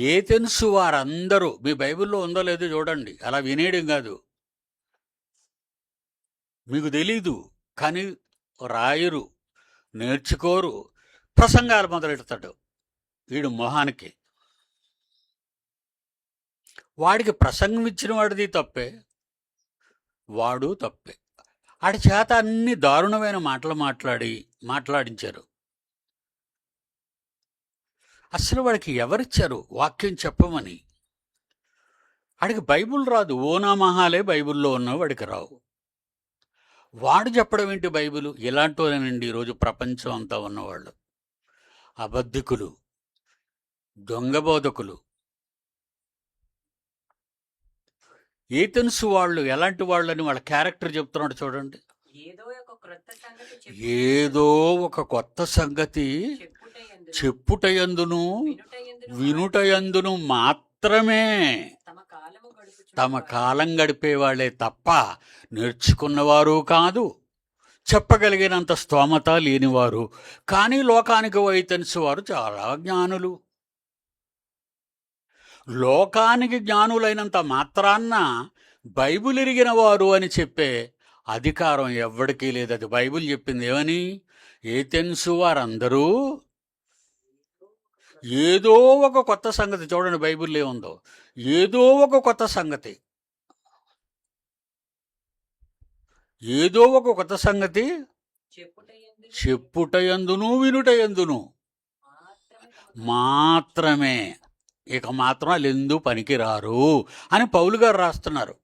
Athens వారందరూ, మీ బైబిల్లో ఉందో లేదో చూడండి, అలా వినేయడం కాదు, మీకు తెలీదు కానీ రాయరు, నేర్చుకోరు, ప్రసంగాలు మొదలెడతాడు వీడు మొహానికి. వాడికి ప్రసంగం ఇచ్చిన వాడిది తప్పే, వాడు తప్పే. ఆడి చేత అన్ని దారుణమైన మాటలు మాట్లాడించారు. అసలు వాడికి ఎవరిచ్చారు వాక్యం చెప్పమని? వాడికి బైబుల్ రాదు, ఓనామహాలే బైబుల్లో ఉన్నవి వాడికి రావు. వాడు చెప్పడం ఏంటి బైబిల్? ఇలాంటివేనండి ఈరోజు ప్రపంచం అంతా ఉన్నవాళ్ళు. అబద్ధికులు, దొంగ బోధకులు. ఏథెన్సు వాళ్ళు ఎలాంటి వాళ్ళని వాళ్ళ క్యారెక్టర్ చెప్తున్నాడు చూడండి. ఏదో ఒక కొత్త సంగతి చెప్పుటయందును వినుటయందును మాత్రమే తమ కాలం గడిపేవాళ్లే తప్ప నేర్చుకున్నవారు కాదు, చెప్పగలిగినంత స్తోమత లేనివారు. కానీ లోకానికి వైతెన్సు వారు చాలా జ్ఞానులు. లోకానికి జ్ఞానులైనంత మాత్రాన్న బైబిల్ ఎరిగిన వారు అని చెప్పే అధికారం ఎవ్వడికీ లేదు. అది బైబిల్ చెప్పింది ఏమని? ఏథెన్సు వారందరూ ఏదో ఒక కొత్త సంగతి, చూడండి బైబిల్లో ఏముందో, ఏదో ఒక కొత్త సంగతి, ఏదో ఒక కొత్త సంగతి చెప్పుటయందును వినుటయందును మాత్రమే, ఇక మాత్రం వాళ్ళు ఎందుకు పనికిరారు అని పౌలు గారు రాస్తున్నారు.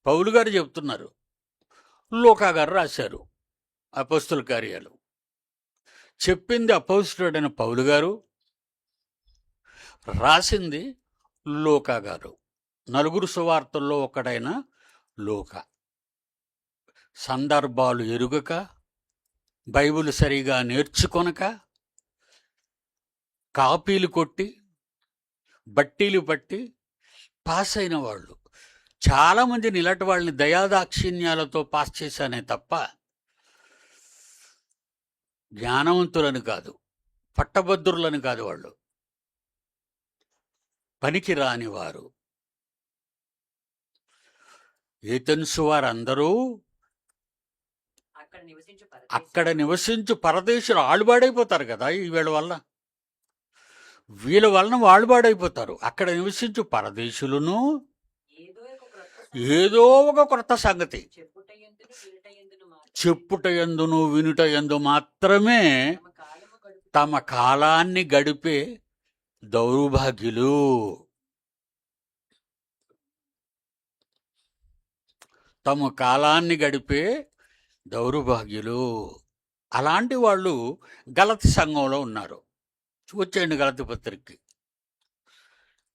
పౌలు గారు చెప్తున్నారు, లూకా గారు రాశారు అపోస్తుల కార్యాలు. చెప్పింది అపోస్తులుడైన పౌలు గారు, రాసింది లూకా గారు. నలుగురు సువార్తల్లో ఒకడైన లూకా. సందర్భాలు ఎరుగక, బైబిల్ సరిగా నేర్చుకొనక, కాపీలు కొట్టి బట్టీలు పట్టి పాస్ అయిన వాళ్ళు చాలామందిని, ఇలాంటి వాళ్ళని దయాదాక్షిణ్యాలతో పాస్ చేశానే తప్ప జ్ఞానవంతులని కాదు, పట్టభద్రులని కాదు. వాళ్ళు పనికి రాని వారు. ఏథెన్సు వారందరూ అక్కడ నివసించు పరదేశులు ఆಳುబాడైపోతారు కదా. వీళ్ళ వల్ల, వీళ్ళ వలన వాళ్ళు పాడైపోతారు. అక్కడ నివసించు పరదేశులను ఏదో ఒక కొత్త సంగతి చెప్పుటయందును వినుటయందు మాత్రమే తమ కాలాన్ని గడిపే దౌర్భాగ్యులు. తమ కాలాన్ని గడిపే దౌర్భాగ్యులు. అలాంటి వాళ్ళు గలతి సంఘంలో ఉన్నారు. వచ్చేయండి గలతి పత్రికకి.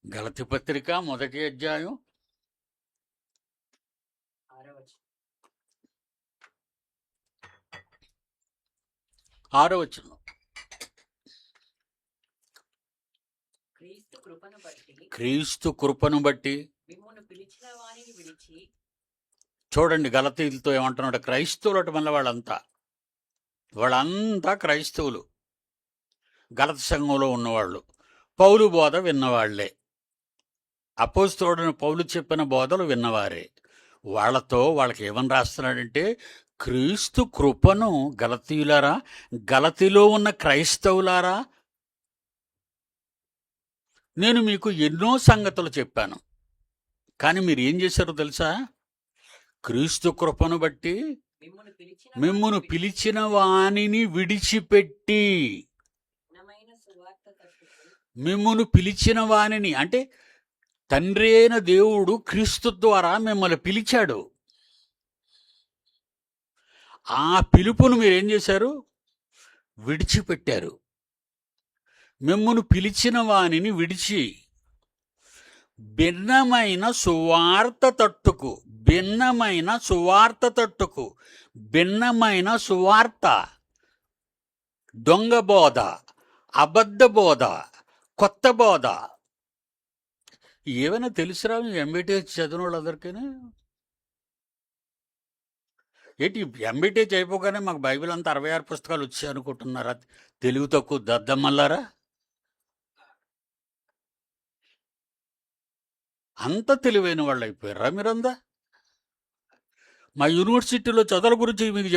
గలతి పత్రిక 1వ అధ్యాయం 6వ వచనం. క్రీస్తు కృపను బట్టి. చూడండి గలతీలతో ఏమంటున్నాడు, క్రైస్తవులు మళ్ళీ వాళ్ళంతా క్రైస్తవులు, గలత సంఘంలో ఉన్నవాళ్ళు, పౌలు బోధ విన్నవాళ్లే, అపోస్తలుడైన పౌలు చెప్పిన బోధలు విన్నవారే. వాళ్ళకి ఏమని రాస్తున్నాడంటే, క్రీస్తు కృపను గలతీయులారా, గలతీలో ఉన్న క్రైస్తవులారా, నేను మీకు ఎన్నో సంగతులు చెప్పాను, కానీ మీరు ఏం చేశారో తెలుసా? క్రీస్తు కృపను బట్టి మిమ్మును పిలిచిన వానిని విడిచిపెట్టి, మిమ్మును పిలిచిన వానిని అంటే తండ్రి అయిన దేవుడు క్రీస్తు ద్వారా మిమ్మల్ని పిలిచాడు. ఆ పిలుపును మీరేం చేశారు? విడిచిపెట్టారు. మిమ్మును పిలిచిన వానిని విడిచి భిన్నమైన సువార్త తట్టుకు, భిన్నమైన సువార్త తట్టుకు, భిన్నమైన సువార్త, దొంగ బోధ, అబద్ధ బోధ, కొత్త బోధ. ఏమైనా తెలుసురా మీ ఎంబీటీఎస్ చదివిన వాళ్ళందరికీ? ఏంటి ఎంబీటీ చేయపోగానే మాకు బైబిల్ అంతా 66 పుస్తకాలు వచ్చాయి అనుకుంటున్నారా? తెలివి తక్కువ దద్దమ్మల్లారా. అంత తెలివైన వాళ్ళు అయిపోయారా మీరందా? మా యూనివర్సిటీలో చదువుల గురించి మీకు